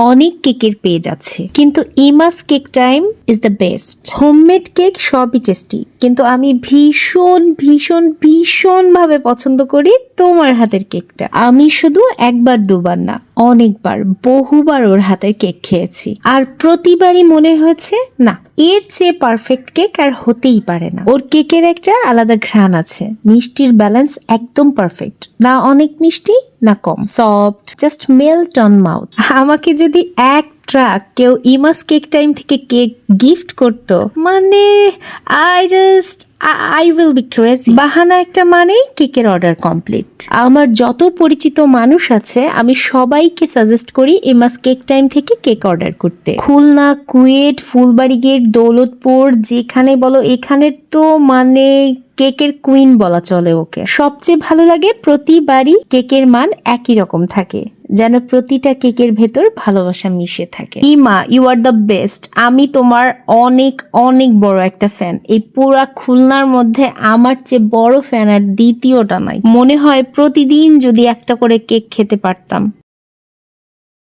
অনেক কেকের পেজ আছে, কিন্তু ইমাস cake time is the best. Homemade cake সবই টেস্টি, কিন্তু আমি ভীষণ ভীষণ ভীষণ ভাবে পছন্দ করি তোমার হাতের কেকটা। আমি শুধু একবার দুবার না, অনেকবার বহুবার ওর হাতের কেক খেয়েছি, আর প্রতিবারই মনে হয়েছে না, এর চেয়ে পারফেক্ট কেক আর হতেই পারে না। ওর কেকের একটা আলাদা ঘ্রাণ আছে, মিষ্টির ব্যালেন্স একদম পারফেক্ট, না অনেক মিষ্টি না কম, soft, just melt on mouth. আমাকে যদি এক ট্রাক কেউ ইমাস কেক টাইম থেকে কেক গিফট করতো, মানে আই উইল বি ক্রেজি। বাহানা একটা মানেই কেকের অর্ডার কমপ্লিট। আমার যত পরিচিত মানুষ আছে আমি সবাইকে সাজেস্ট করি ইমাস কেক টাইম থেকে কেক অর্ডার করতে। খুলনা, কুয়েট, ফুলবাড়ি গেট, দৌলতপুর, যেখানে বলো এখানের তো মানে কেকের কুইন বলা চলে ওকে। সবচেয়ে ভালো লাগে প্রতিবারই কেকের মান একই রকম থাকে, যেন প্রতিটা কেকের ভেতর ভালোবাসা মিশে থাকে। ইমা, ইউ আর দ্য বেস্ট। আমি তোমার অনেক অনেক বড় একটা ফ্যান। এই পুরা খুলনার মধ্যে আমার চেয়ে বড় ফ্যান আর দ্বিতীয়টা নাই। মনে হয় প্রতিদিন যদি একটা করে কেক খেতে পারতাম।